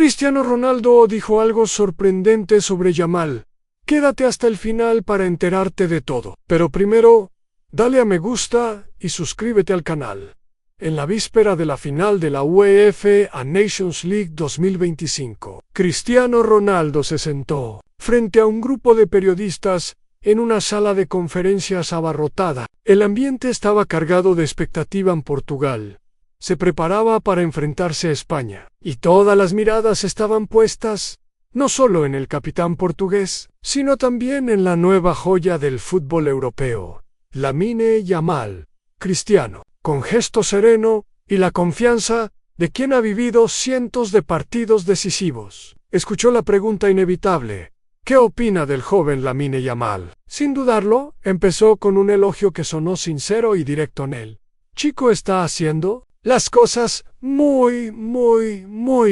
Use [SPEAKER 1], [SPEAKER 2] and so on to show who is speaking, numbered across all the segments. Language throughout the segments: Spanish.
[SPEAKER 1] Cristiano Ronaldo dijo algo sorprendente sobre Yamal. Quédate hasta el final para enterarte de todo. Pero primero, dale a me gusta y suscríbete al canal. En la víspera de la final de la UEFA Nations League 2025, Cristiano Ronaldo se sentó frente a un grupo de periodistas en una sala de conferencias abarrotada. El ambiente estaba cargado de expectativa en Portugal. Se preparaba para enfrentarse a España, y todas las miradas estaban puestas no solo en el capitán portugués, sino también en la nueva joya del fútbol europeo, Lamine Yamal. Cristiano, con gesto sereno y la confianza de quien ha vivido cientos de partidos decisivos, escuchó la pregunta inevitable: ¿qué opina del joven Lamine Yamal? Sin dudarlo, empezó con un elogio que sonó sincero y directo en él. Chico está haciendo las cosas muy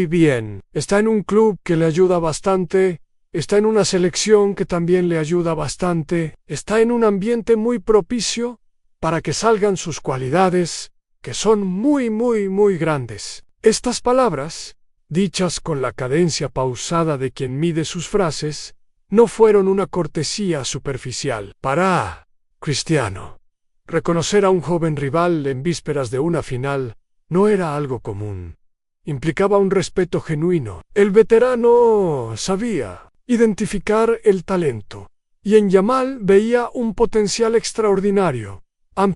[SPEAKER 1] bien. Está en un club que le ayuda bastante, está en una selección que también le ayuda bastante, está en un ambiente muy propicio para que salgan sus cualidades, que son muy grandes. Estas palabras, dichas con la cadencia pausada de quien mide sus frases, no fueron una cortesía superficial. Para Cristiano, reconocer a un joven rival en vísperas de una final no era algo común. Implicaba un respeto genuino. El veterano sabía identificar el talento, y en Yamal veía un potencial extraordinario.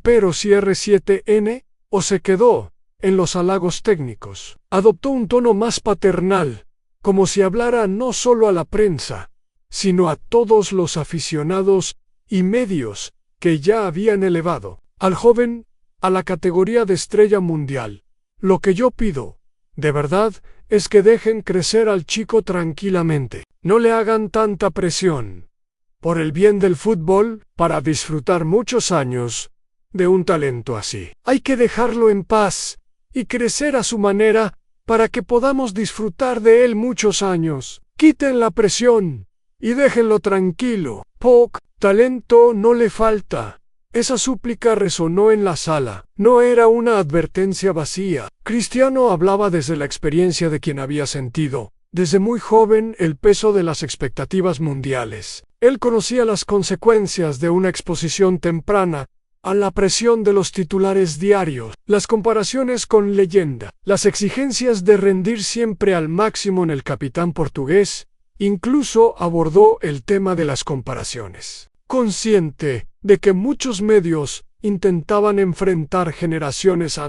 [SPEAKER 1] Pero si R7N o se quedó en los halagos técnicos, adoptó un tono más paternal, como si hablara no solo a la prensa, sino a todos los aficionados y medios que ya habían elevado al joven a la categoría de estrella mundial. Lo que yo pido, de verdad, es que dejen crecer al chico tranquilamente. No le hagan tanta presión. Por el bien del fútbol, para disfrutar muchos años de un talento así. Hay que dejarlo en paz y crecer a su manera para que podamos disfrutar de él muchos años. Quiten la presión y déjenlo tranquilo. Talento no le falta. Esa súplica resonó en la sala. No era una advertencia vacía. Cristiano hablaba desde la experiencia de quien había sentido, desde muy joven, el peso de las expectativas mundiales. Él conocía las consecuencias de una exposición temprana a la presión de los titulares diarios, las comparaciones con leyenda, las exigencias de rendir siempre al máximo en el capitán portugués. Incluso abordó el tema de las comparaciones, consciente de que muchos medios intentaban enfrentar generaciones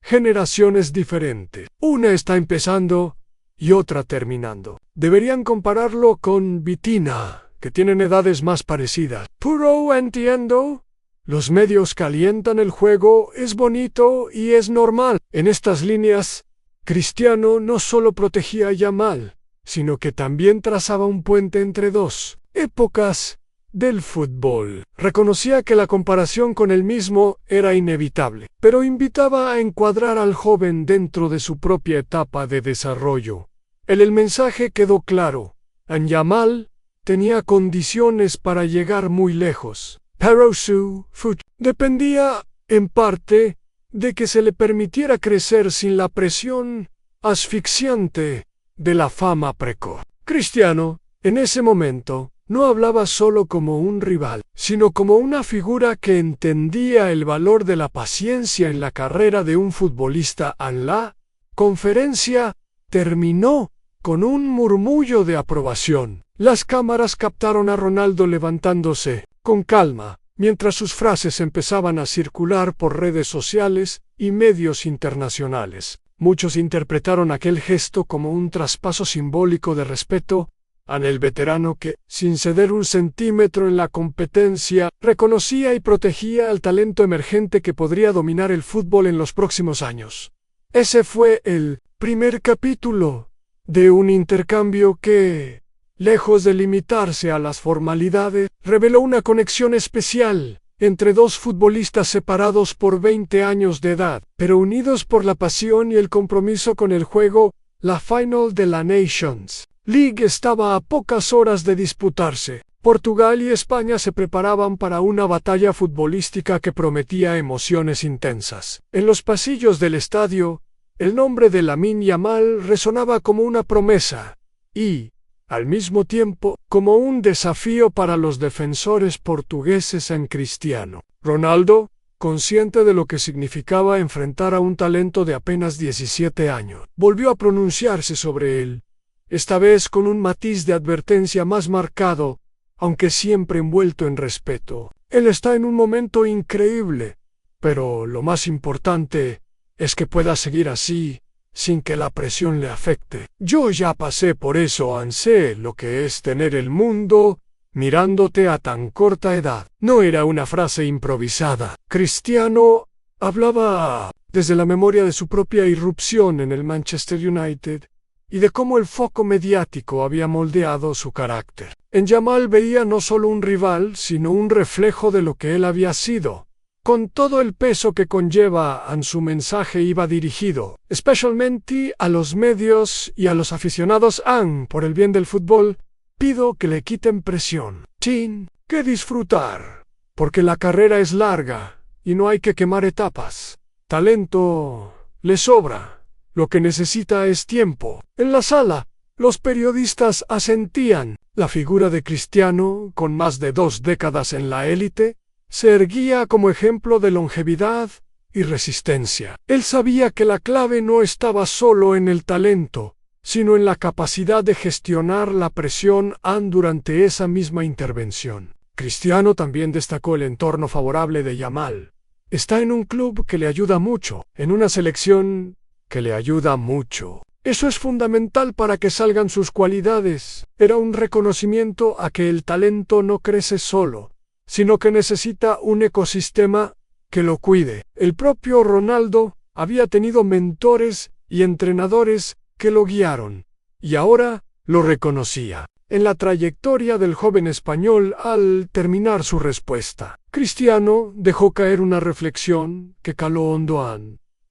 [SPEAKER 1] generaciones diferentes. Una está empezando y otra terminando. Deberían compararlo con Vitina, que tienen edades más parecidas. Puro entiendo. Los medios calientan el juego, es bonito y es normal. En estas líneas, Cristiano no solo protegía a Yamal, sino que también trazaba un puente entre dos épocas del fútbol. Reconocía que la comparación con él mismo era inevitable, pero invitaba a encuadrar al joven dentro de su propia etapa de desarrollo. El mensaje quedó claro: Yamal tenía condiciones para llegar muy lejos, pero su futuro dependía, en parte, de que se le permitiera crecer sin la presión asfixiante de la fama precoz. Cristiano, en ese momento, no hablaba solo como un rival, sino como una figura que entendía el valor de la paciencia en la carrera de un futbolista. La conferencia terminó con un murmullo de aprobación. Las cámaras captaron a Ronaldo levantándose, con calma, mientras sus frases empezaban a circular por redes sociales y medios internacionales. Muchos interpretaron aquel gesto como un traspaso simbólico de respeto a el veterano que, sin ceder un centímetro en la competencia, reconocía y protegía al talento emergente que podría dominar el fútbol en los próximos años. Ese fue el primer capítulo de un intercambio que, lejos de limitarse a las formalidades, reveló una conexión especial entre dos futbolistas separados por 20 años de edad, pero unidos por la pasión y el compromiso con el juego. La final de la Nations League estaba a pocas horas de disputarse. Portugal y España se preparaban para una batalla futbolística que prometía emociones intensas. En los pasillos del estadio, El nombre de Lamine Yamal resonaba como una promesa y, al mismo tiempo, como un desafío para los defensores portugueses en Cristiano. Ronaldo, consciente de lo que significaba enfrentar a un talento de apenas 17 años, volvió a pronunciarse sobre él, esta vez con un matiz de advertencia más marcado, aunque siempre envuelto en respeto. Él está en un momento increíble, pero lo más importante es que pueda seguir así, sin que la presión le afecte. Yo ya pasé por eso, sé lo que es tener el mundo mirándote a tan corta edad. No era una frase improvisada. Cristiano hablaba desde la memoria de su propia irrupción en el Manchester United y de cómo el foco mediático había moldeado su carácter. En Yamal veía no solo un rival, sino un reflejo de lo que él había sido, con todo el peso que conlleva en su mensaje iba dirigido, especialmente a los medios y a los aficionados. Por el bien del fútbol, pido que le quiten presión. Tiene que disfrutar, porque la carrera es larga y no hay que quemar etapas. Talento le sobra, lo que necesita es tiempo. En la sala, los periodistas asentían. La figura de Cristiano, con más de 2 décadas en la élite, se erguía como ejemplo de longevidad y resistencia. Él sabía que la clave no estaba solo en el talento, sino en la capacidad de gestionar la presión durante esa misma intervención. Cristiano también destacó el entorno favorable de Yamal. Está en un club que le ayuda mucho, en una selección que le ayuda mucho. Eso es fundamental para que salgan sus cualidades. Era un reconocimiento a que el talento no crece solo, sino que necesita un ecosistema que lo cuide. El propio Ronaldo había tenido mentores y entrenadores que lo guiaron, y ahora lo reconocía. En la trayectoria del joven español, al terminar su respuesta, Cristiano dejó caer una reflexión que caló hondo.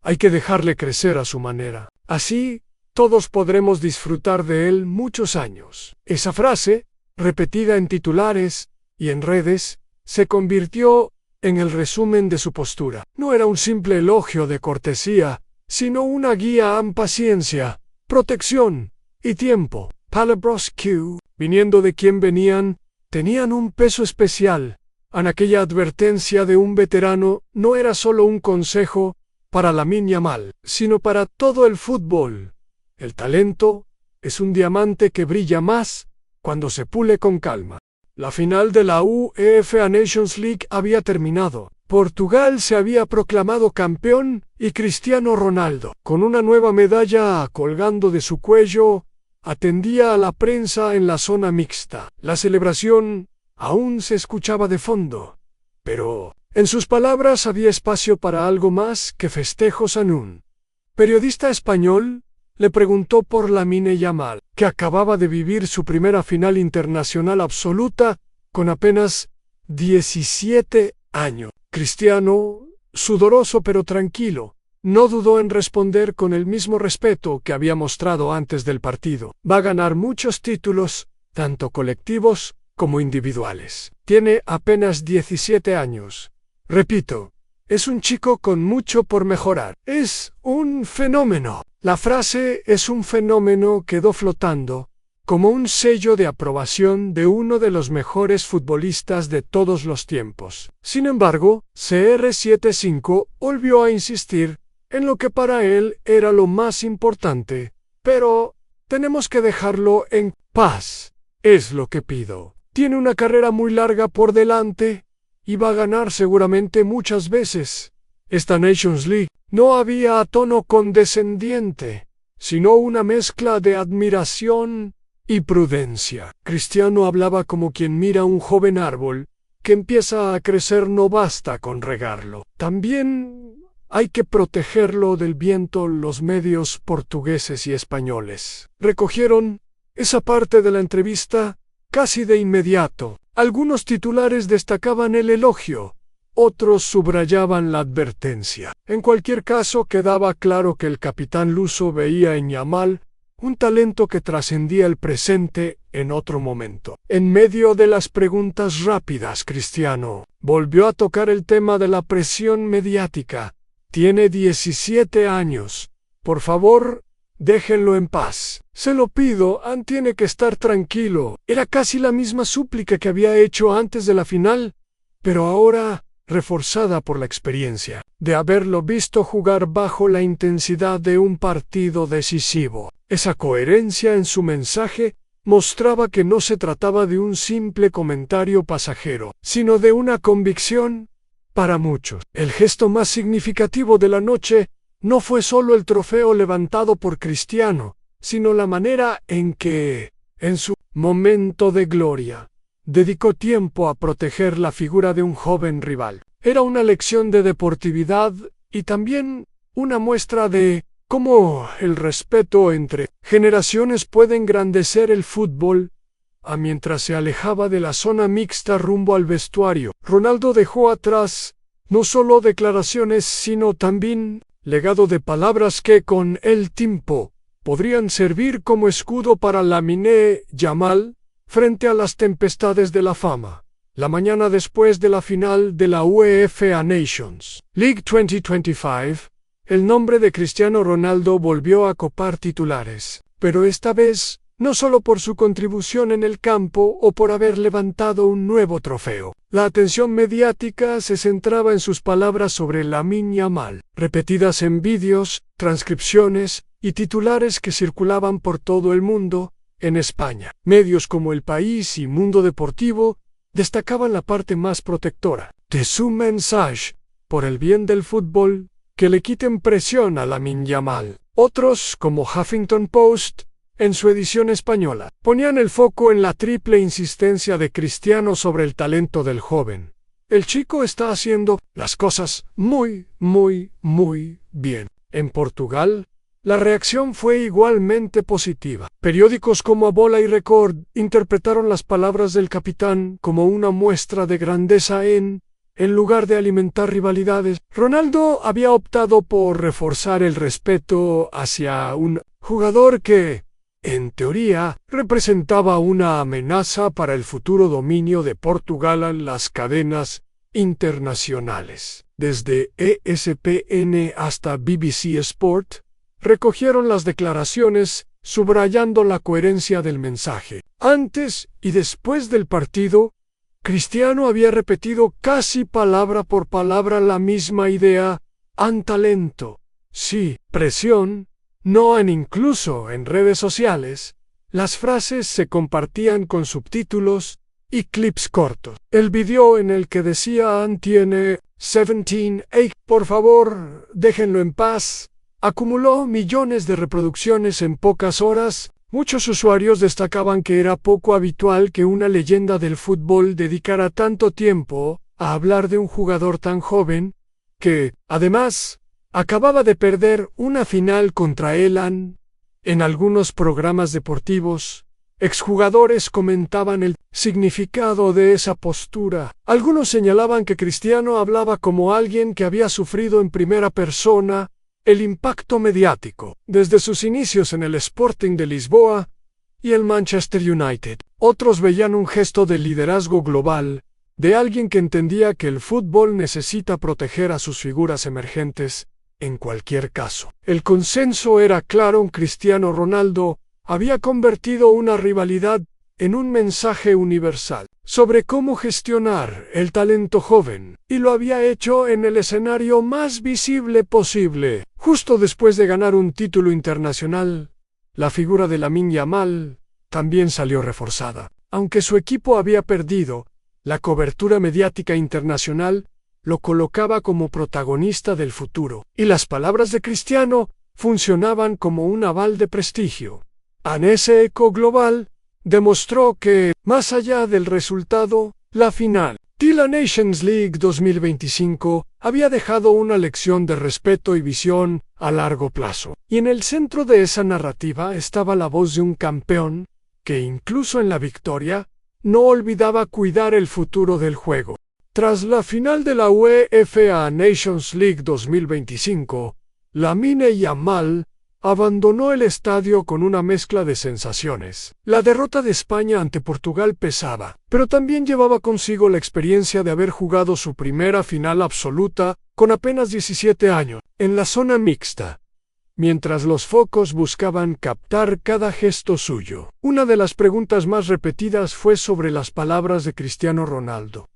[SPEAKER 1] Hay que dejarle crecer a su manera. Así, todos podremos disfrutar de él muchos años. Esa frase, repetida en titulares y en redes, se convirtió en el resumen de su postura. No era un simple elogio de cortesía, sino una guía en paciencia, protección y tiempo. Palabras que, viniendo de quien venían, tenían un peso especial. En aquella advertencia de un veterano no era solo un consejo para Lamine Yamal, sino para todo el fútbol. El talento es un diamante que brilla más cuando se pule con calma. La final de la UEFA Nations League había terminado. Portugal se había proclamado campeón y Cristiano Ronaldo, con una nueva medalla colgando de su cuello, atendía a la prensa en la zona mixta. La celebración aún se escuchaba de fondo, pero en sus palabras había espacio para algo más que festejos. Un periodista español le preguntó por Lamine Yamal, que acababa de vivir su primera final internacional absoluta con apenas 17 años. Cristiano, sudoroso pero tranquilo, no dudó en responder con el mismo respeto que había mostrado antes del partido. Va a ganar muchos títulos, tanto colectivos como individuales. Tiene apenas 17 años. Repito, es un chico con mucho por mejorar. Es un fenómeno. La frase "es un fenómeno" quedó flotando como un sello de aprobación de uno de los mejores futbolistas de todos los tiempos. Sin embargo, CR75 volvió a insistir en lo que para él era lo más importante. Pero tenemos que dejarlo en paz. Es lo que pido. Tiene una carrera muy larga por delante y va a ganar seguramente muchas veces. Esta Nations League no había tono condescendiente, sino una mezcla de admiración y prudencia. Cristiano hablaba como quien mira un joven árbol que empieza a crecer. No basta con regarlo. También hay que protegerlo del viento. Los medios portugueses y españoles recogieron esa parte de la entrevista casi de inmediato. Algunos titulares destacaban el elogio, otros subrayaban la advertencia. En cualquier caso, quedaba claro que el capitán luso veía en Yamal un talento que trascendía el presente en otro momento. En medio de las preguntas rápidas, Cristiano volvió a tocar el tema de la presión mediática. Tiene 17 años, Por favor, déjenlo en paz. Se lo pido, tiene que estar tranquilo. Era casi la misma súplica que había hecho antes de la final, pero ahora reforzada por la experiencia de haberlo visto jugar bajo la intensidad de un partido decisivo. Esa coherencia en su mensaje mostraba que no se trataba de un simple comentario pasajero, sino de una convicción para muchos. El gesto más significativo de la noche no fue solo el trofeo levantado por Cristiano, sino la manera en que, en su momento de gloria, dedicó tiempo a proteger la figura de un joven rival. Era una lección de deportividad y también una muestra de cómo el respeto entre generaciones puede engrandecer el fútbol. Mientras se alejaba de la zona mixta rumbo al vestuario, Ronaldo dejó atrás no solo declaraciones, sino también legado de palabras que con el tiempo podrían servir como escudo para Lamine Yamal frente a las tempestades de la fama. La mañana después de la final de la UEFA Nations League 2025, el nombre de Cristiano Ronaldo volvió a copar titulares, pero esta vez no solo por su contribución en el campo o por haber levantado un nuevo trofeo. La atención mediática se centraba en sus palabras sobre Lamine Yamal, repetidas en vídeos, transcripciones y titulares que circulaban por todo el mundo. En España, medios como El País y Mundo Deportivo destacaban la parte más protectora de su mensaje: por el bien del fútbol, que le quiten presión a Lamine Yamal. Otros, como Huffington Post, en su edición española, ponían el foco en la triple insistencia de Cristiano sobre el talento del joven. El chico está haciendo las cosas muy bien. En Portugal, la reacción fue igualmente positiva. Periódicos como A Bola y Record interpretaron las palabras del capitán como una muestra de grandeza en lugar de alimentar rivalidades. Ronaldo había optado por reforzar el respeto hacia un jugador que, en teoría, representaba una amenaza para el futuro dominio de Portugal en las cadenas internacionales. Desde ESPN hasta BBC Sport, recogieron las declaraciones, subrayando la coherencia del mensaje. Antes y después del partido, Cristiano había repetido casi palabra por palabra la misma idea: talento, sí, presión, no. Incluso en redes sociales, las frases se compartían con subtítulos y clips cortos. El video en el que decía tiene 17, por favor, déjenlo en paz, acumuló millones de reproducciones en pocas horas. Muchos usuarios destacaban que era poco habitual que una leyenda del fútbol dedicara tanto tiempo a hablar de un jugador tan joven, que, además, acababa de perder una final contra Elan. En algunos programas deportivos, exjugadores comentaban el significado de esa postura. Algunos señalaban que Cristiano hablaba como alguien que había sufrido en primera persona el impacto mediático desde sus inicios en el Sporting de Lisboa y el Manchester United. Otros veían un gesto de liderazgo global, de alguien que entendía que el fútbol necesita proteger a sus figuras emergentes. En cualquier caso, el consenso era claro: Cristiano Ronaldo había convertido una rivalidad en un mensaje universal sobre cómo gestionar el talento joven, y lo había hecho en el escenario más visible posible. Justo después de ganar un título internacional, la figura de Lamine Yamal también salió reforzada. Aunque su equipo había perdido, la cobertura mediática internacional lo colocaba como protagonista del futuro, y las palabras de Cristiano funcionaban como un aval de prestigio. Ese eco global demostró que, más allá del resultado, la final de la Nations League 2025 había dejado una lección de respeto y visión a largo plazo. Y en el centro de esa narrativa estaba la voz de un campeón que, incluso en la victoria, no olvidaba cuidar el futuro del juego. Tras la final de la UEFA Nations League 2025, Lamine Yamal abandonó el estadio con una mezcla de sensaciones. La derrota de España ante Portugal pesaba, pero también llevaba consigo la experiencia de haber jugado su primera final absoluta con apenas 17 años, en la zona mixta. mientras los focos buscaban captar cada gesto suyo. Una de las preguntas más repetidas fue sobre las palabras de Cristiano Ronaldo.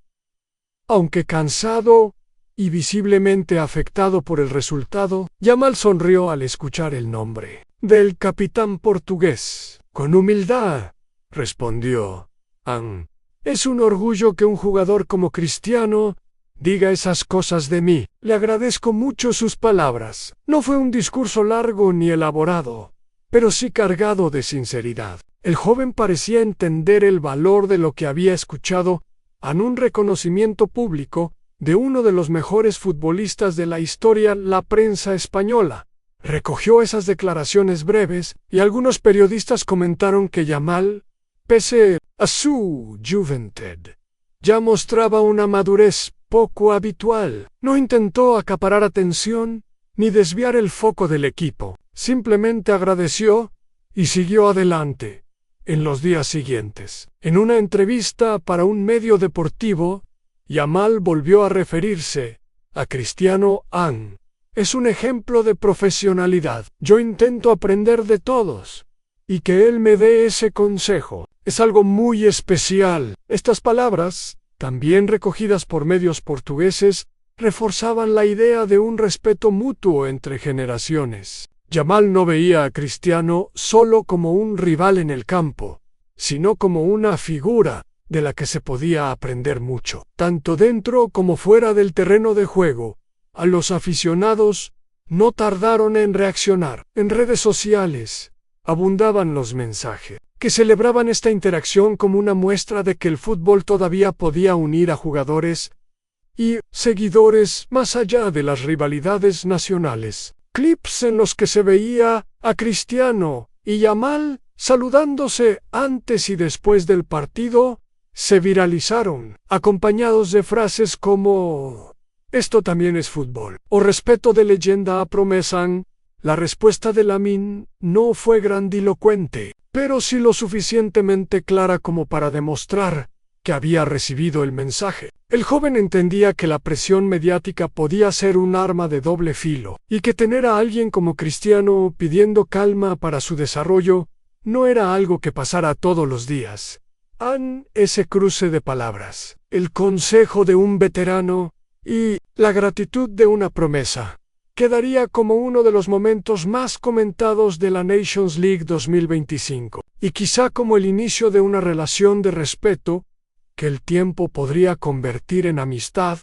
[SPEAKER 1] Aunque cansado y visiblemente afectado por el resultado, Yamal sonrió al escuchar el nombre del capitán portugués. Con humildad, respondió: es un orgullo que un jugador como Cristiano diga esas cosas de mí. Le agradezco mucho sus palabras. No fue un discurso largo ni elaborado, pero sí cargado de sinceridad. El joven parecía entender el valor de lo que había escuchado en un reconocimiento público de uno de los mejores futbolistas de la historia. La prensa española recogió esas declaraciones breves y algunos periodistas comentaron que Yamal, pese a su juventud, ya mostraba una madurez poco habitual. No intentó acaparar atención ni desviar el foco del equipo. Simplemente agradeció y siguió adelante. En los días siguientes, en una entrevista para un medio deportivo, Yamal volvió a referirse a Cristiano. Es un ejemplo de profesionalidad. Yo intento aprender de todos, y que él me dé ese consejo es algo muy especial. Estas palabras, también recogidas por medios portugueses, reforzaban la idea de un respeto mutuo entre generaciones. Yamal no veía a Cristiano solo como un rival en el campo, sino como una figura de la que se podía aprender mucho, tanto dentro como fuera del terreno de juego. A los aficionados no tardaron en reaccionar. En redes sociales abundaban los mensajes que celebraban esta interacción como una muestra de que el fútbol todavía podía unir a jugadores y seguidores más allá de las rivalidades nacionales. Clips en los que se veía a Cristiano y Yamal saludándose antes y después del partido se viralizaron, acompañados de frases como «Esto también es fútbol» o «Respeto de leyenda a promesa». La respuesta de Lamine no fue grandilocuente, pero sí lo suficientemente clara como para demostrar que había recibido el mensaje. El joven entendía que la presión mediática podía ser un arma de doble filo, y que tener a alguien como Cristiano pidiendo calma para su desarrollo no era algo que pasara todos los días. Ese cruce de palabras, el consejo de un veterano y la gratitud de una promesa, quedaría como uno de los momentos más comentados de la Nations League 2025, y quizá como el inicio de una relación de respeto que el tiempo podría convertir en amistad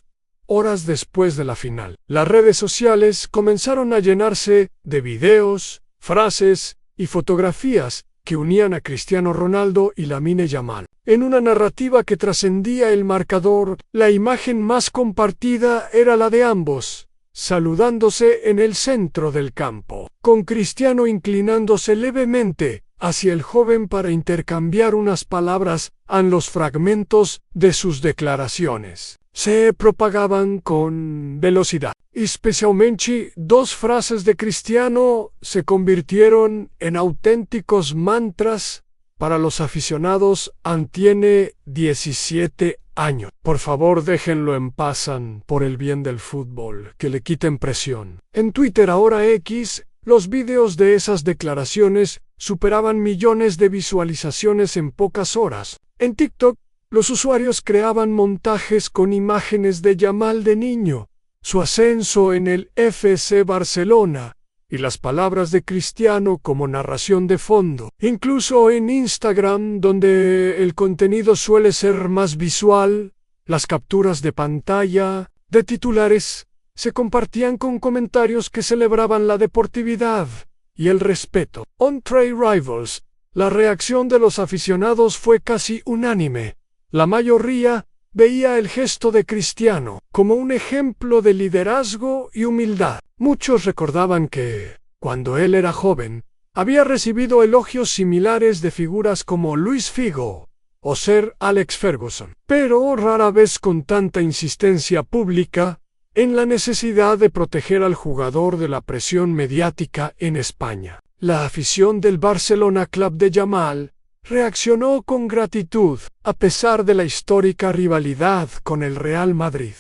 [SPEAKER 1] horas después de la final. Las redes sociales comenzaron a llenarse de videos, frases y fotografías que unían a Cristiano Ronaldo y Lamine Yamal. En una narrativa que trascendía el marcador, la imagen más compartida era la de ambos, saludándose en el centro del campo, con Cristiano inclinándose levemente hacia el joven para intercambiar unas palabras en los fragmentos de sus declaraciones. Se propagaban con velocidad. Especialmente dos frases de Cristiano se convirtieron en auténticos mantras para los aficionados. Tiene 17 años. Por favor, déjenlo en paz por el bien del fútbol, que le quiten presión. En Twitter, ahora X, los vídeos de esas declaraciones superaban millones de visualizaciones en pocas horas. En TikTok, los usuarios creaban montajes con imágenes de Yamal de niño, su ascenso en el FC Barcelona y las palabras de Cristiano como narración de fondo. Incluso en Instagram, donde el contenido suele ser más visual, las capturas de pantalla de titulares se compartían con comentarios que celebraban la deportividad y el respeto. On Trey Rivals, la reacción de los aficionados fue casi unánime. La mayoría veía el gesto de Cristiano como un ejemplo de liderazgo y humildad. Muchos recordaban que, cuando él era joven, había recibido elogios similares de figuras como Luis Figo o Sir Alex Ferguson, pero rara vez con tanta insistencia pública en la necesidad de proteger al jugador de la presión mediática en España. La afición del Barcelona Club de Yamal reaccionó con gratitud, a pesar de la histórica rivalidad con el Real Madrid.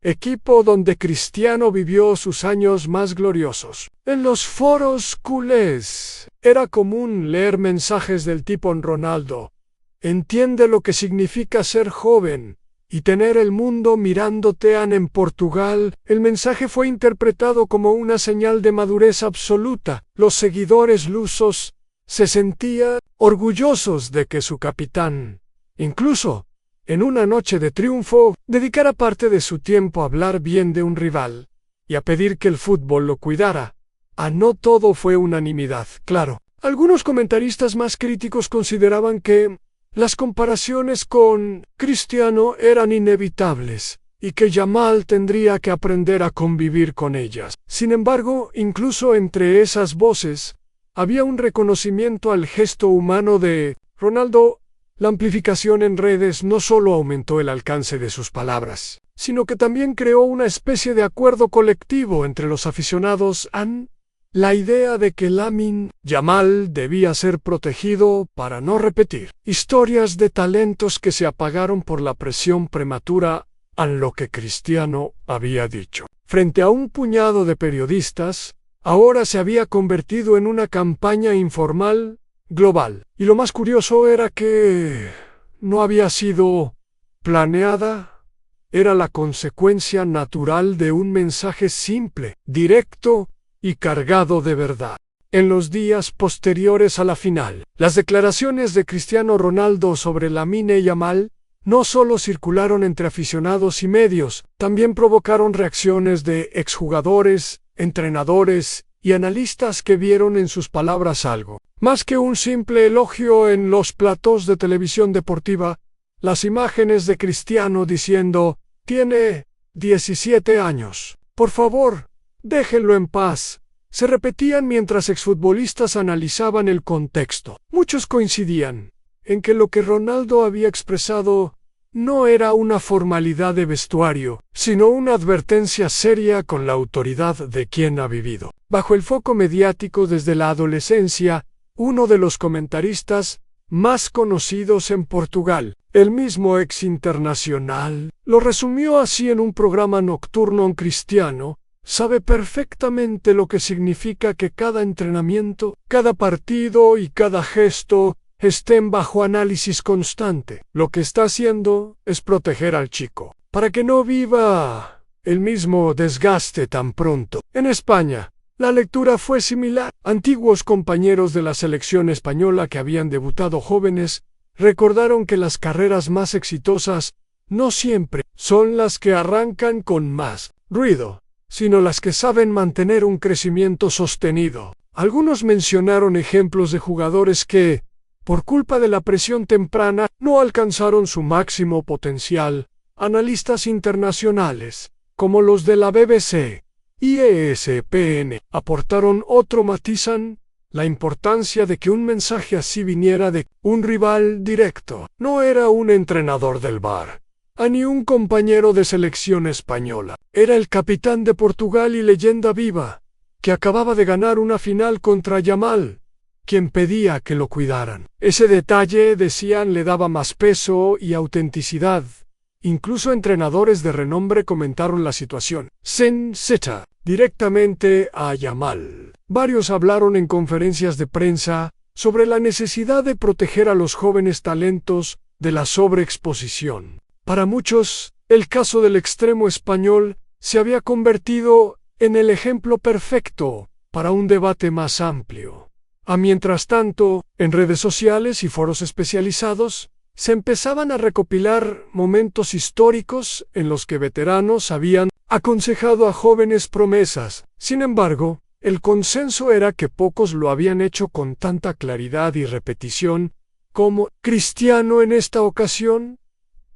[SPEAKER 1] equipo donde Cristiano vivió sus años más gloriosos. En los foros culés era común leer mensajes del tipo: Ronaldo entiende lo que significa ser joven y tener el mundo mirándote. En Portugal, el mensaje fue interpretado como una señal de madurez absoluta. Los seguidores lusos se sentían orgullosos de que su capitán, incluso en una noche de triunfo, dedicara parte de su tiempo a hablar bien de un rival y a pedir que el fútbol lo cuidara. No todo fue unanimidad, claro. Algunos comentaristas más críticos consideraban que las comparaciones con Cristiano eran inevitables y que Yamal tendría que aprender a convivir con ellas. Sin embargo, incluso entre esas voces, había un reconocimiento al gesto humano de Ronaldo. La amplificación en redes no solo aumentó el alcance de sus palabras, sino que también creó una especie de acuerdo colectivo entre los aficionados la idea de que Lamine Yamal debía ser protegido para no repetir historias de talentos que se apagaron por la presión prematura a lo que Cristiano había dicho. Frente a un puñado de periodistas, ahora se había convertido en una campaña informal global. Y lo más curioso era que no había sido planeada, era la consecuencia natural de un mensaje simple, directo y cargado de verdad. En los días posteriores a la final, las declaraciones de Cristiano Ronaldo sobre Lamine Yamal no solo circularon entre aficionados y medios, también provocaron reacciones de exjugadores, entrenadores y analistas que vieron en sus palabras algo más que un simple elogio. En los platós de televisión deportiva, las imágenes de Cristiano diciendo: tiene 17 años, por favor, déjenlo en paz, se repetían mientras exfutbolistas analizaban el contexto. Muchos coincidían en que lo que Ronaldo había expresado no era una formalidad de vestuario, sino una advertencia seria con la autoridad de quien ha vivido. Bajo el foco mediático desde la adolescencia, uno de los comentaristas más conocidos en Portugal, el mismo ex internacional, lo resumió así en un programa nocturno: Cristiano sabe perfectamente lo que significa que cada entrenamiento, cada partido y cada gesto estén bajo análisis constante. Lo que está haciendo es proteger al chico, para que no viva el mismo desgaste tan pronto. En España, la lectura fue similar. Antiguos compañeros de la selección española que habían debutado jóvenes recordaron que las carreras más exitosas no siempre son las que arrancan con más ruido, sino las que saben mantener un crecimiento sostenido. Algunos mencionaron ejemplos de jugadores que, por culpa de la presión temprana, no alcanzaron su máximo potencial. Analistas internacionales, como los de la BBC y ESPN, aportaron otro matiz: la importancia de que un mensaje así viniera de un rival directo. No era un entrenador del bar, ni un compañero de selección española. Era el capitán de Portugal y leyenda viva, que acababa de ganar una final contra Yamal, quien pedía que lo cuidaran. Ese detalle, decían, le daba más peso y autenticidad. Incluso entrenadores de renombre comentaron la situación. Cita directamente a Yamal. Varios hablaron en conferencias de prensa sobre la necesidad de proteger a los jóvenes talentos de la sobreexposición. Para muchos, el caso del extremo español se había convertido en el ejemplo perfecto para un debate más amplio. Mientras tanto, en redes sociales y foros especializados, se empezaban a recopilar momentos históricos en los que veteranos habían aconsejado a jóvenes promesas. Sin embargo, el consenso era que pocos lo habían hecho con tanta claridad y repetición como Cristiano en esta ocasión.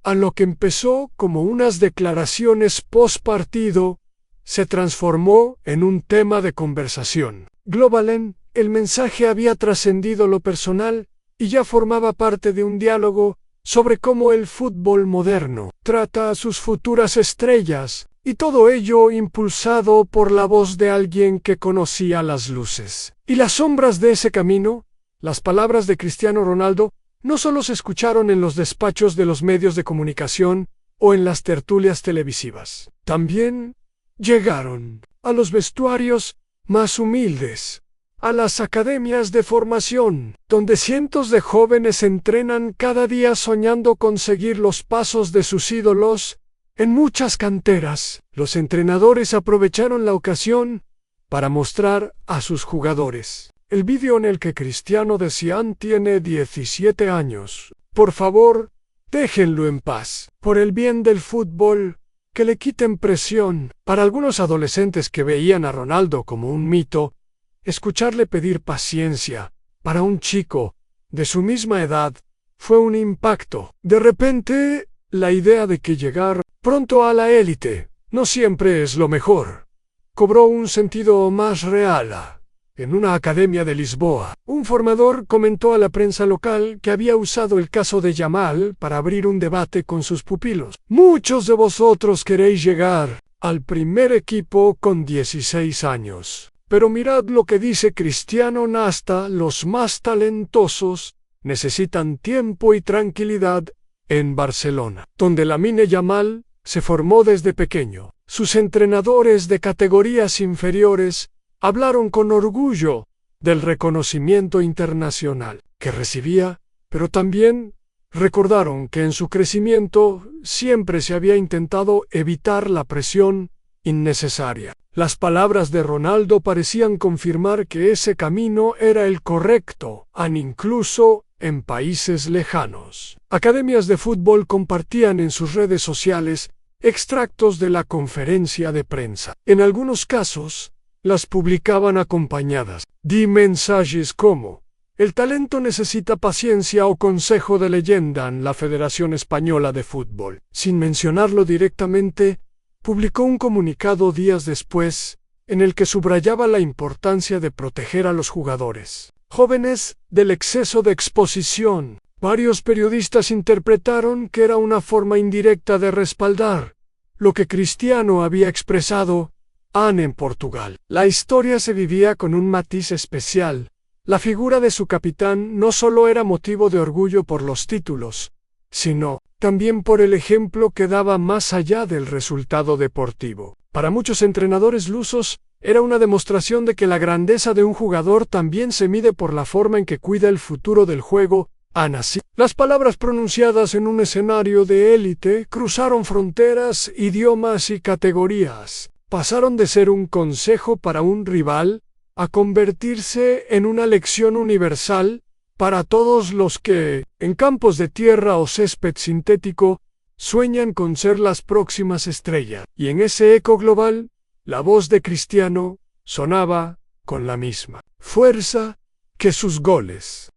[SPEAKER 1] A lo que empezó como unas declaraciones post-partido, se transformó en un tema de conversación global. El mensaje había trascendido lo personal y ya formaba parte de un diálogo sobre cómo el fútbol moderno trata a sus futuras estrellas, y todo ello impulsado por la voz de alguien que conocía las luces y las sombras de ese camino. Las palabras de Cristiano Ronaldo no solo se escucharon en los despachos de los medios de comunicación, o en las tertulias televisivas. También llegaron a los vestuarios más humildes, a las academias de formación, donde cientos de jóvenes entrenan cada día soñando con seguir los pasos de sus ídolos. En muchas canteras, los entrenadores aprovecharon la ocasión para mostrar a sus jugadores el vídeo en el que Cristiano decía tiene 17 años. Por favor, déjenlo en paz. Por el bien del fútbol, que le quiten presión. Para algunos adolescentes que veían a Ronaldo como un mito, escucharle pedir paciencia para un chico de su misma edad fue un impacto. De repente, la idea de que llegar pronto a la élite no siempre es lo mejor cobró un sentido más real. En una academia de Lisboa, un formador comentó a la prensa local que había usado el caso de Yamal para abrir un debate con sus pupilos. Muchos de vosotros queréis llegar al primer equipo con 16 años. Pero mirad lo que dice Cristiano: hasta los más talentosos necesitan tiempo y tranquilidad en Barcelona, donde Lamine Yamal se formó desde pequeño. Sus entrenadores de categorías inferiores hablaron con orgullo del reconocimiento internacional que recibía, pero también recordaron que en su crecimiento siempre se había intentado evitar la presión innecesaria. Las palabras de Ronaldo parecían confirmar que ese camino era el correcto, incluso en países lejanos. Academias de fútbol compartían en sus redes sociales extractos de la conferencia de prensa. En algunos casos, las publicaban acompañadas de mensajes como: el talento necesita paciencia o consejo de leyenda en la Federación Española de Fútbol. Sin mencionarlo directamente, publicó un comunicado días después en el que subrayaba la importancia de proteger a los jugadores jóvenes del exceso de exposición. Varios periodistas interpretaron que era una forma indirecta de respaldar lo que Cristiano había expresado en Portugal. La historia se vivía con un matiz especial. La figura de su capitán no solo era motivo de orgullo por los títulos, sino también por el ejemplo que daba más allá del resultado deportivo. Para muchos entrenadores lusos, era una demostración de que la grandeza de un jugador también se mide por la forma en que cuida el futuro del juego. Así, las palabras pronunciadas en un escenario de élite cruzaron fronteras, idiomas y categorías. Pasaron de ser un consejo para un rival a convertirse en una lección universal para todos los que, en campos de tierra o césped sintético, sueñan con ser las próximas estrellas. Y en ese eco global, la voz de Cristiano sonaba con la misma fuerza que sus goles.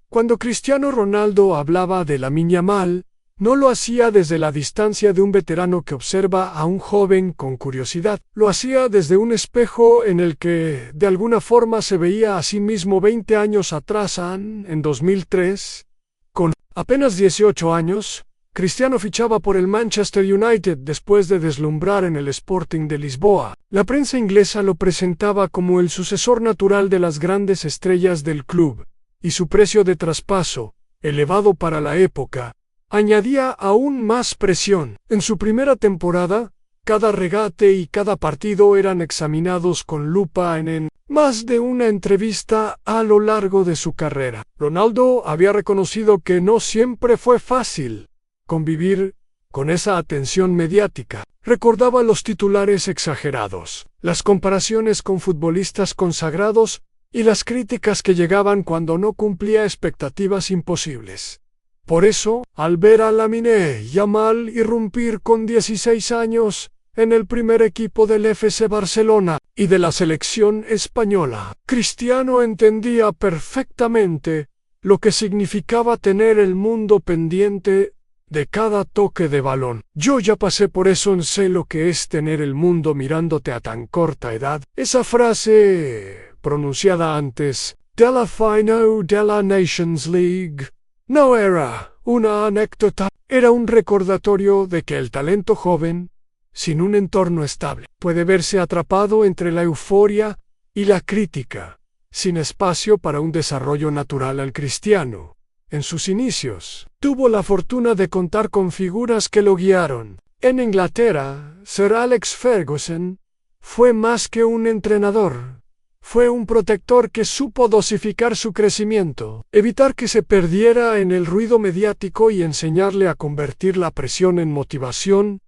[SPEAKER 1] Cuando Cristiano Ronaldo hablaba de Lamine Yamal, no lo hacía desde la distancia de un veterano que observa a un joven con curiosidad. Lo hacía desde un espejo en el que, de alguna forma, se veía a sí mismo 20 años atrás. En 2003, con apenas 18 años, Cristiano fichaba por el Manchester United después de deslumbrar en el Sporting de Lisboa. La prensa inglesa lo presentaba como el sucesor natural de las grandes estrellas del club, y su precio de traspaso, elevado para la época, añadía aún más presión. En su primera temporada, cada regate y cada partido eran examinados con lupa en más de una entrevista a lo largo de su carrera. Ronaldo había reconocido que no siempre fue fácil convivir con esa atención mediática. Recordaba los titulares exagerados, las comparaciones con futbolistas consagrados y las críticas que llegaban cuando no cumplía expectativas imposibles. Por eso, al ver a Lamine Yamal irrumpir con 16 años en el primer equipo del FC Barcelona y de la selección española, Cristiano entendía perfectamente lo que significaba tener el mundo pendiente de cada toque de balón. Yo ya pasé por eso, sé lo que es tener el mundo mirándote a tan corta edad. Esa frase, pronunciada antes de la final de la Nations League, no era una anécdota, era un recordatorio de que el talento joven, sin un entorno estable, puede verse atrapado entre la euforia y la crítica, sin espacio para un desarrollo natural. Al Cristiano En sus inicios, tuvo la fortuna de contar con figuras que lo guiaron. En Inglaterra, Sir Alex Ferguson fue más que un entrenador. Fue un protector que supo dosificar su crecimiento, evitar que se perdiera en el ruido mediático y enseñarle a convertir la presión en motivación.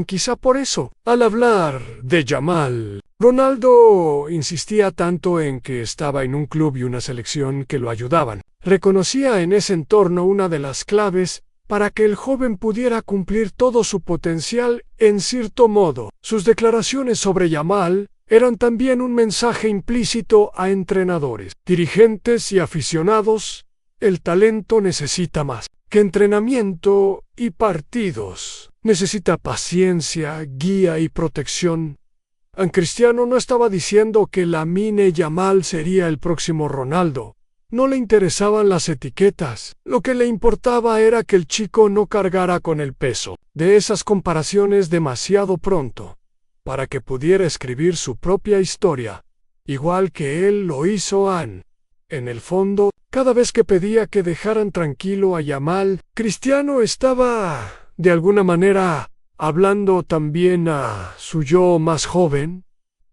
[SPEAKER 1] Quizá por eso, al hablar de Yamal, Ronaldo insistía tanto en que estaba en un club y una selección que lo ayudaban. Reconocía en ese entorno una de las claves para que el joven pudiera cumplir todo su potencial en cierto modo. Sus declaraciones sobre Yamal eran también un mensaje implícito a entrenadores, dirigentes y aficionados. El talento necesita más que entrenamiento y partidos. Necesita paciencia, guía y protección. Cristiano no estaba diciendo que Lamine Yamal sería el próximo Ronaldo. No le interesaban las etiquetas. Lo que le importaba era que el chico no cargara con el peso de esas comparaciones demasiado pronto, para que pudiera escribir su propia historia, igual que él lo hizo En el fondo, cada vez que pedía que dejaran tranquilo a Yamal, Cristiano estaba, de alguna manera, hablando también a su yo más joven,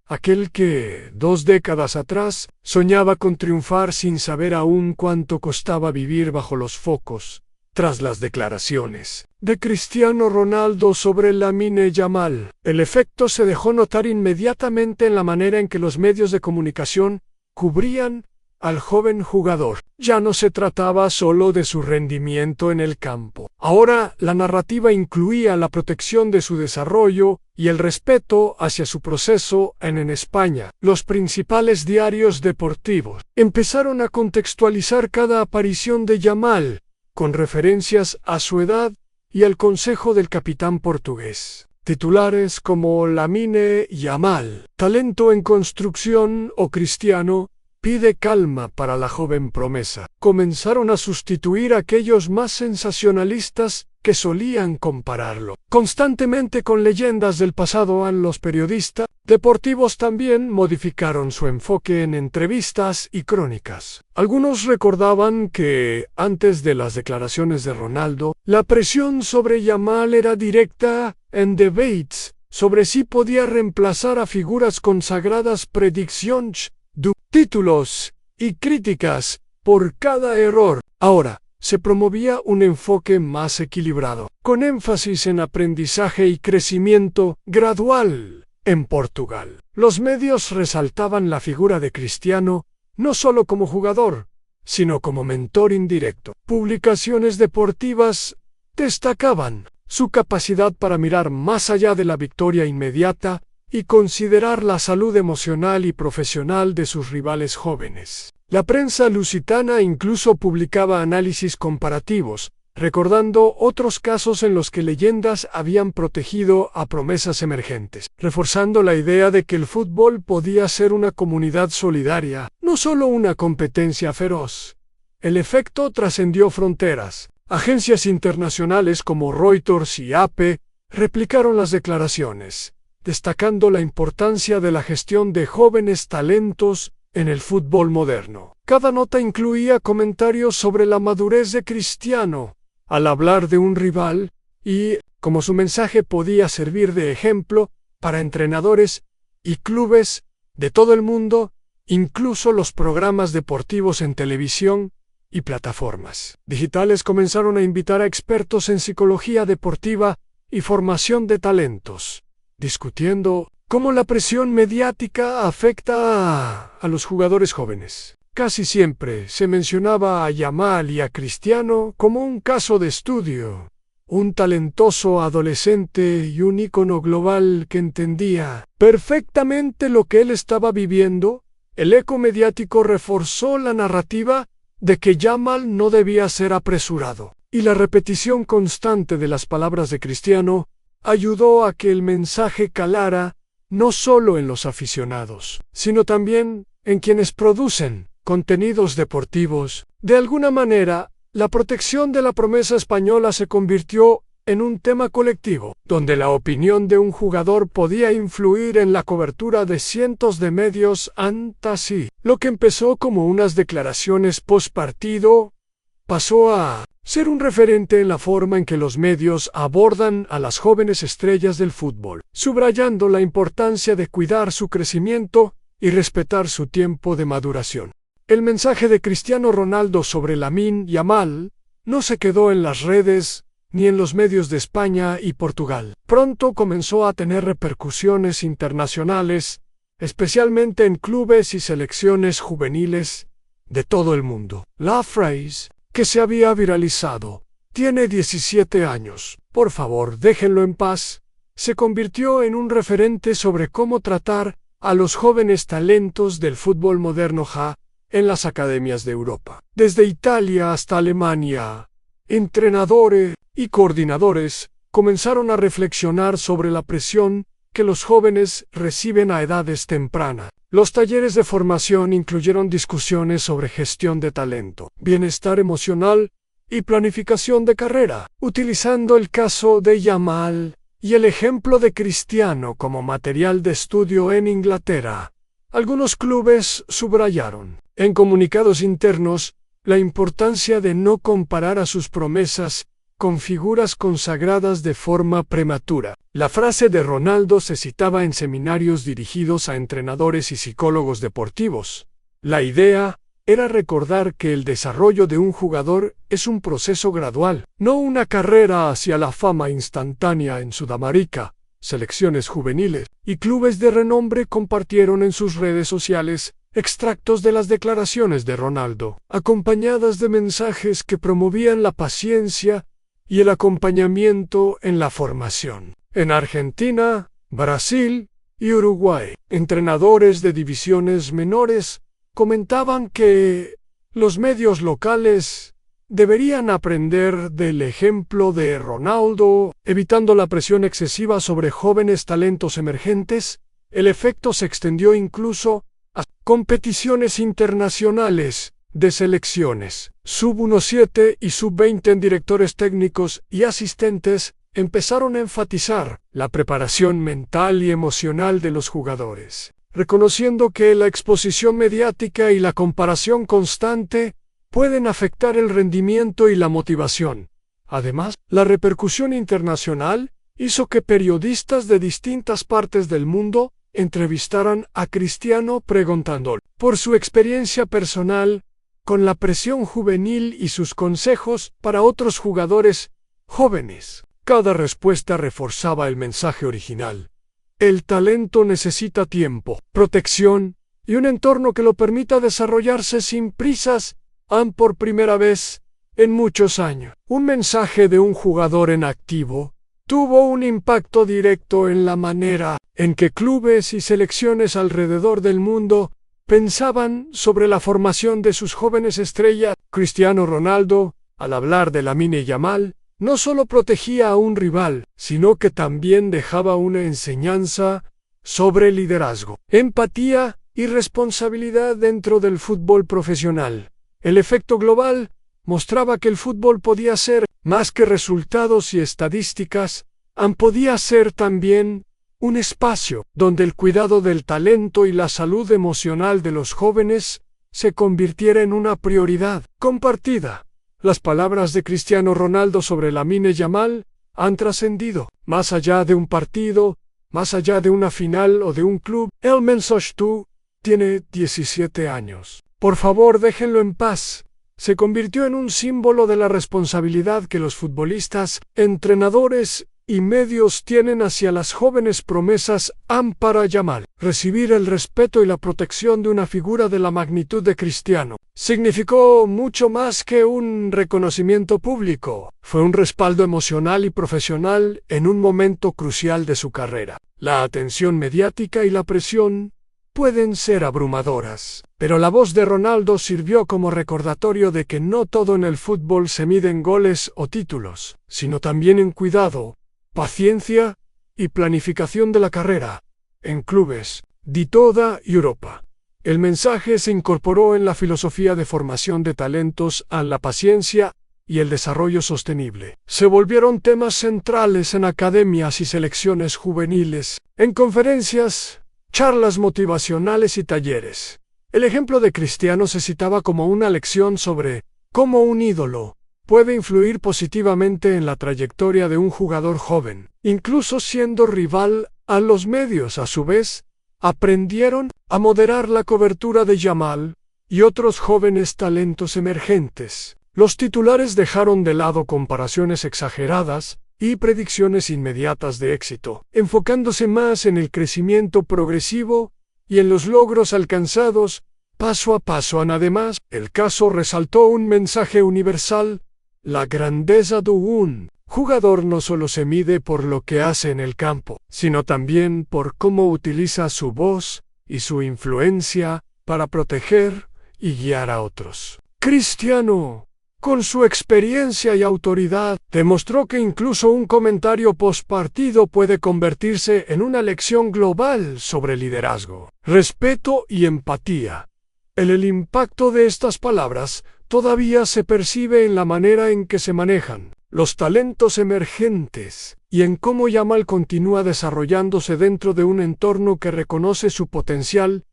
[SPEAKER 1] aquel que, 2 décadas atrás, soñaba con triunfar sin saber aún cuánto costaba vivir bajo los focos. Tras las declaraciones de Cristiano Ronaldo sobre Lamine Yamal, el efecto se dejó notar inmediatamente en la manera en que los medios de comunicación cubrían al joven jugador. Ya no se trataba solo de su rendimiento en el campo. Ahora la narrativa incluía la protección de su desarrollo y el respeto hacia su proceso. En España, los principales diarios deportivos empezaron a contextualizar cada aparición de Yamal con referencias a su edad y al consejo del capitán portugués. Titulares como Lamine Yamal, talento en construcción, o Cristiano pide calma para la joven promesa, comenzaron a sustituir a aquellos más sensacionalistas que solían compararlo constantemente con leyendas del pasado. Los periodistas deportivos también modificaron su enfoque en entrevistas y crónicas. Algunos recordaban que, antes de las declaraciones de Ronaldo, la presión sobre Yamal era directa. En debates sobre si podía reemplazar a figuras consagradas, predicciones, títulos y críticas por cada error. Ahora, se promovía un enfoque más equilibrado, con énfasis en aprendizaje y crecimiento gradual. En Portugal, los medios resaltaban la figura de Cristiano, no solo como jugador, sino como mentor indirecto. Publicaciones deportivas destacaban su capacidad para mirar más allá de la victoria inmediata y considerar la salud emocional y profesional de sus rivales jóvenes. La prensa lusitana incluso publicaba análisis comparativos, recordando otros casos en los que leyendas habían protegido a promesas emergentes, reforzando la idea de que el fútbol podía ser una comunidad solidaria, no solo una competencia feroz. El efecto trascendió fronteras. Agencias internacionales como Reuters y AP replicaron las declaraciones, destacando la importancia de la gestión de jóvenes talentos en el fútbol moderno. Cada nota incluía comentarios sobre la madurez de Cristiano al hablar de un rival y cómo su mensaje podía servir de ejemplo para entrenadores y clubes de todo el mundo. Incluso los programas deportivos en televisión y plataformas digitales comenzaron a invitar a expertos en psicología deportiva y formación de talentos, discutiendo cómo la presión mediática afecta a los jugadores jóvenes. Casi siempre se mencionaba a Yamal y a Cristiano como un caso de estudio, un talentoso adolescente y un ícono global que entendía perfectamente lo que él estaba viviendo. El eco mediático reforzó la narrativa de que Yamal no debía ser apresurado, y la repetición constante de las palabras de Cristiano ayudó a que el mensaje calara no solo en los aficionados, sino también en quienes producen contenidos deportivos. De alguna manera, la protección de la promesa española se convirtió en un tema colectivo, donde la opinión de un jugador podía influir en la cobertura de cientos de medios. Así, lo que empezó como unas declaraciones post-partido pasó a ser un referente en la forma en que los medios abordan a las jóvenes estrellas del fútbol, subrayando la importancia de cuidar su crecimiento y respetar su tiempo de maduración. El mensaje de Cristiano Ronaldo sobre Lamine Yamal no se quedó en las redes ni en los medios de España y Portugal. Pronto comenzó a tener repercusiones internacionales, especialmente en clubes y selecciones juveniles de todo el mundo. La frase, que se había viralizado, "Tiene 17 años, por favor déjenlo en paz", se convirtió en un referente sobre cómo tratar a los jóvenes talentos del fútbol moderno en las academias de Europa. Desde Italia hasta Alemania, entrenadores y coordinadores comenzaron a reflexionar sobre la presión que los jóvenes reciben a edades tempranas. Los talleres de formación incluyeron discusiones sobre gestión de talento, bienestar emocional y planificación de carrera, utilizando el caso de Yamal y el ejemplo de Cristiano como material de estudio en Inglaterra. Algunos clubes subrayaron, en comunicados internos, la importancia de no comparar a sus promesas con figuras consagradas de forma prematura. La frase de Ronaldo se citaba en seminarios dirigidos a entrenadores y psicólogos deportivos. La idea era recordar que el desarrollo de un jugador es un proceso gradual, no una carrera hacia la fama instantánea. En Sudamérica, selecciones juveniles y clubes de renombre compartieron en sus redes sociales extractos de las declaraciones de Ronaldo, acompañadas de mensajes que promovían la paciencia y el acompañamiento en la formación. En Argentina, Brasil y Uruguay, entrenadores de divisiones menores comentaban que los medios locales deberían aprender del ejemplo de Ronaldo, evitando la presión excesiva sobre jóvenes talentos emergentes. El efecto se extendió incluso a competiciones internacionales de selecciones. Sub-17 y Sub-20 en directores técnicos y asistentes empezaron a enfatizar la preparación mental y emocional de los jugadores, reconociendo que la exposición mediática y la comparación constante pueden afectar el rendimiento y la motivación. Además, la repercusión internacional hizo que periodistas de distintas partes del mundo entrevistaran a Cristiano preguntando por su experiencia personal con la presión juvenil y sus consejos para otros jugadores jóvenes. Cada respuesta reforzaba el mensaje original. El talento necesita tiempo, protección y un entorno que lo permita desarrollarse sin prisas, por primera vez en muchos años. Un mensaje de un jugador en activo tuvo un impacto directo en la manera en que clubes y selecciones alrededor del mundo pensaban sobre la formación de sus jóvenes estrellas. Cristiano Ronaldo, al hablar de Lamine Yamal, no solo protegía a un rival, sino que también dejaba una enseñanza sobre liderazgo, empatía y responsabilidad dentro del fútbol profesional. El efecto global mostraba que el fútbol podía ser más que resultados y estadísticas, podía ser también un espacio donde el cuidado del talento y la salud emocional de los jóvenes se convirtiera en una prioridad compartida. Las palabras de Cristiano Ronaldo sobre Lamine Yamal han trascendido más allá de un partido, más allá de una final o de un club. El mensaje tiene 17 años. Por favor, déjenlo en paz. Se convirtió en un símbolo de la responsabilidad que los futbolistas, entrenadores y medios tienen hacia las jóvenes promesas. Para Yamal, recibir el respeto y la protección de una figura de la magnitud de Cristiano significó mucho más que un reconocimiento público. Fue un respaldo emocional y profesional en un momento crucial de su carrera. La atención mediática y la presión pueden ser abrumadoras, pero la voz de Ronaldo sirvió como recordatorio de que no todo en el fútbol se mide en goles o títulos, sino también en cuidado, paciencia y planificación de la carrera. En clubes de toda Europa, el mensaje se incorporó en la filosofía de formación de talentos a la paciencia y el desarrollo sostenible. Se volvieron temas centrales en academias y selecciones juveniles, en conferencias, charlas motivacionales y talleres. El ejemplo de Cristiano se citaba como una lección sobre cómo un ídolo puede influir positivamente en la trayectoria de un jugador joven, incluso siendo rival a los medios. A su vez, aprendieron a moderar la cobertura de Yamal y otros jóvenes talentos emergentes. Los titulares dejaron de lado comparaciones exageradas y predicciones inmediatas de éxito, enfocándose más en el crecimiento progresivo y en los logros alcanzados paso a paso. Además, el caso resaltó un mensaje universal: la grandeza de un jugador no solo se mide por lo que hace en el campo, sino también por cómo utiliza su voz y su influencia para proteger y guiar a otros. Cristiano, con su experiencia y autoridad, demostró que incluso un comentario postpartido puede convertirse en una lección global sobre liderazgo, respeto y empatía. El impacto de estas palabras todavía se percibe en la manera en que se manejan los talentos emergentes y en cómo Yamal continúa desarrollándose dentro de un entorno que reconoce su potencial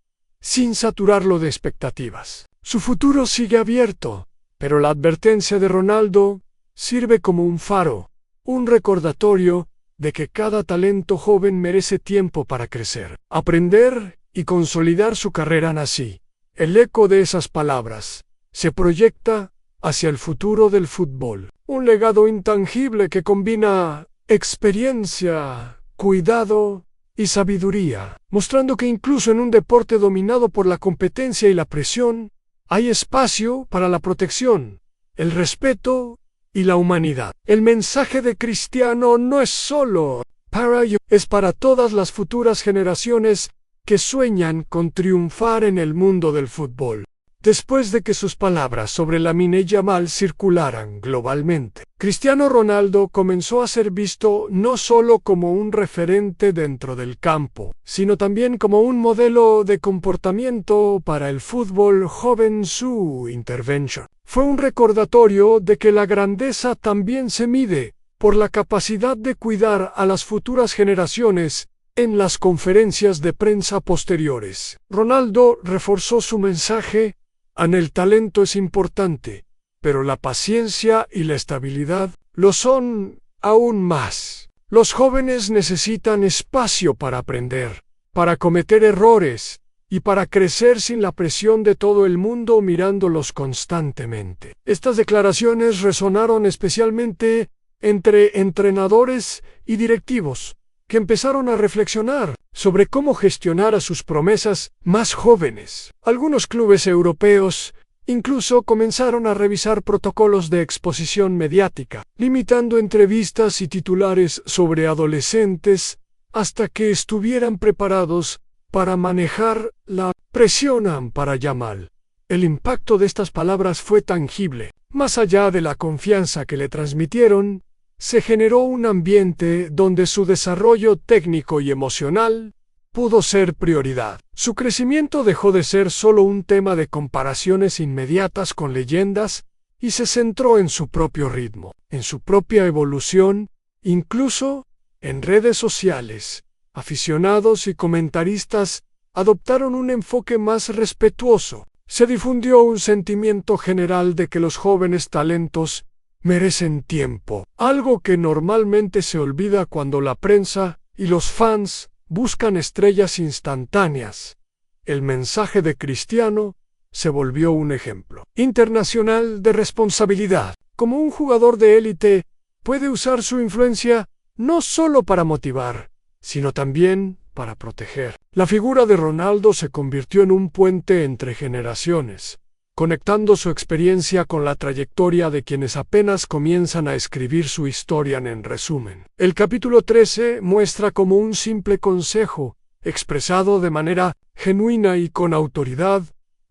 [SPEAKER 1] sin saturarlo de expectativas. Su futuro sigue abierto, pero la advertencia de Ronaldo sirve como un faro, un recordatorio de que cada talento joven merece tiempo para crecer, aprender y consolidar su carrera. Así, el eco de esas palabras se proyecta hacia el futuro del fútbol, un legado intangible que combina experiencia, cuidado y sabiduría, mostrando que incluso en un deporte dominado por la competencia y la presión, hay espacio para la protección, el respeto y la humanidad. El mensaje de Cristiano no es solo para ellos, es para todas las futuras generaciones que sueñan con triunfar en el mundo del fútbol. Después de que sus palabras sobre Lamine Yamal circularan globalmente, Cristiano Ronaldo comenzó a ser visto no solo como un referente dentro del campo, sino también como un modelo de comportamiento para el fútbol joven. Su intervención fue un recordatorio de que la grandeza también se mide por la capacidad de cuidar a las futuras generaciones. En las conferencias de prensa posteriores, Ronaldo reforzó su mensaje: el talento es importante, pero la paciencia y la estabilidad lo son aún más. Los jóvenes necesitan espacio para aprender, para cometer errores y para crecer sin la presión de todo el mundo mirándolos constantemente. Estas declaraciones resonaron especialmente entre entrenadores y directivos, que empezaron a reflexionar sobre cómo gestionar a sus promesas más jóvenes. Algunos clubes europeos incluso comenzaron a revisar protocolos de exposición mediática, limitando entrevistas y titulares sobre adolescentes hasta que estuvieran preparados para manejar la presión. Para Yamal, el impacto de estas palabras fue tangible. Más allá de la confianza que le transmitieron, se generó un ambiente donde su desarrollo técnico y emocional pudo ser prioridad. Su crecimiento dejó de ser solo un tema de comparaciones inmediatas con leyendas y se centró en su propio ritmo, en su propia evolución. Incluso en redes sociales, aficionados y comentaristas adoptaron un enfoque más respetuoso. Se difundió un sentimiento general de que los jóvenes talentos merecen tiempo, algo que normalmente se olvida cuando la prensa y los fans buscan estrellas instantáneas. El mensaje de Cristiano se volvió un ejemplo internacional de responsabilidad. Como un jugador de élite, puede usar su influencia no solo para motivar, sino también para proteger. La figura de Ronaldo se convirtió en un puente entre generaciones, conectando su experiencia con la trayectoria de quienes apenas comienzan a escribir su historia. En resumen, el capítulo 13 muestra cómo un simple consejo, expresado de manera genuina y con autoridad,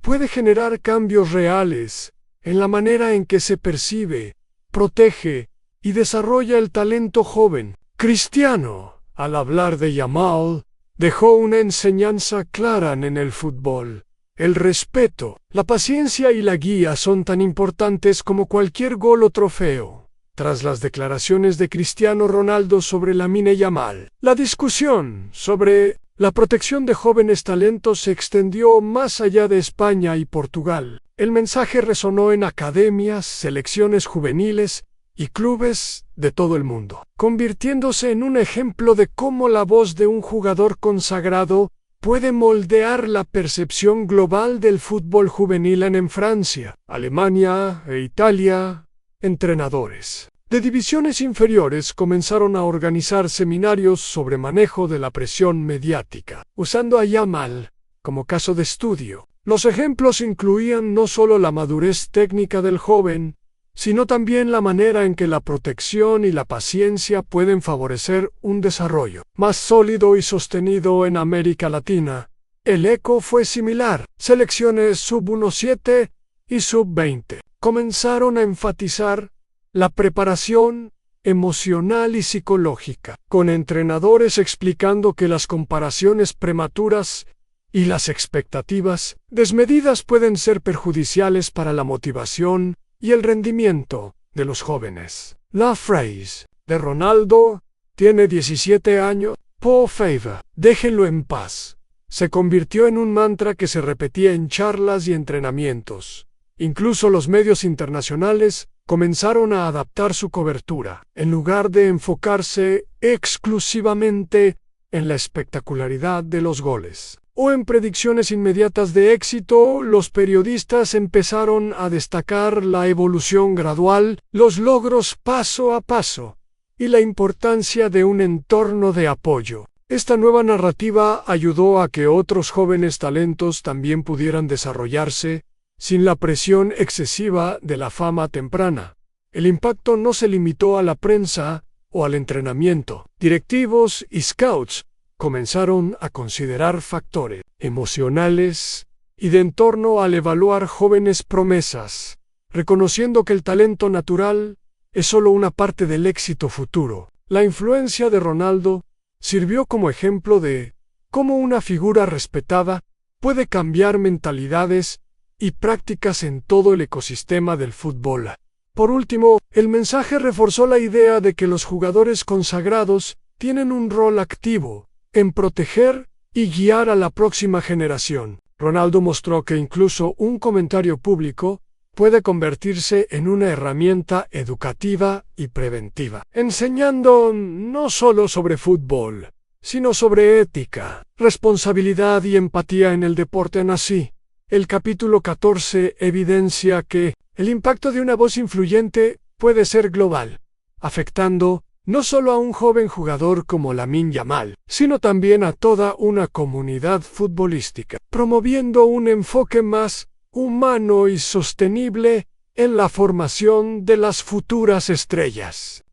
[SPEAKER 1] puede generar cambios reales en la manera en que se percibe, protege y desarrolla el talento joven. Cristiano, al hablar de Yamal, dejó una enseñanza clara en el fútbol. El respeto, la paciencia y la guía son tan importantes como cualquier gol o trofeo. Tras las declaraciones de Cristiano Ronaldo sobre Lamine Yamal, la discusión sobre la protección de jóvenes talentos se extendió más allá de España y Portugal. El mensaje resonó en academias, selecciones juveniles y clubes de todo el mundo, convirtiéndose en un ejemplo de cómo la voz de un jugador consagrado puede moldear la percepción global del fútbol juvenil en Francia, Alemania e Italia. Entrenadores de divisiones inferiores comenzaron a organizar seminarios sobre manejo de la presión mediática, usando a Yamal como caso de estudio. Los ejemplos incluían no solo la madurez técnica del joven, sino también la manera en que la protección y la paciencia pueden favorecer un desarrollo más sólido y sostenido en América Latina. El eco fue similar. Selecciones sub-17 y sub-20 comenzaron a enfatizar la preparación emocional y psicológica, con entrenadores explicando que las comparaciones prematuras y las expectativas desmedidas pueden ser perjudiciales para la motivación y el rendimiento de los jóvenes. La frase de Ronaldo tiene 17 años, por favor, déjenlo en paz, se convirtió en un mantra que se repetía en charlas y entrenamientos. Incluso los medios internacionales comenzaron a adaptar su cobertura, en lugar de enfocarse exclusivamente en la espectacularidad de los goles o en predicciones inmediatas de éxito. Los periodistas empezaron a destacar la evolución gradual, los logros paso a paso y la importancia de un entorno de apoyo. Esta nueva narrativa ayudó a que otros jóvenes talentos también pudieran desarrollarse sin la presión excesiva de la fama temprana. El impacto no se limitó a la prensa o al entrenamiento. Directivos y scouts comenzaron a considerar factores emocionales y de entorno al evaluar jóvenes promesas, reconociendo que el talento natural es solo una parte del éxito futuro. La influencia de Ronaldo sirvió como ejemplo de cómo una figura respetada puede cambiar mentalidades y prácticas en todo el ecosistema del fútbol. Por último, el mensaje reforzó la idea de que los jugadores consagrados tienen un rol activo en proteger y guiar a la próxima generación. Ronaldo mostró que incluso un comentario público puede convertirse en una herramienta educativa y preventiva, enseñando no solo sobre fútbol, sino sobre ética, responsabilidad y empatía en el deporte en sí. El capítulo 14 evidencia que el impacto de una voz influyente puede ser global, afectando no solo a un joven jugador como Lamine Yamal, sino también a toda una comunidad futbolística, promoviendo un enfoque más humano y sostenible en la formación de las futuras estrellas.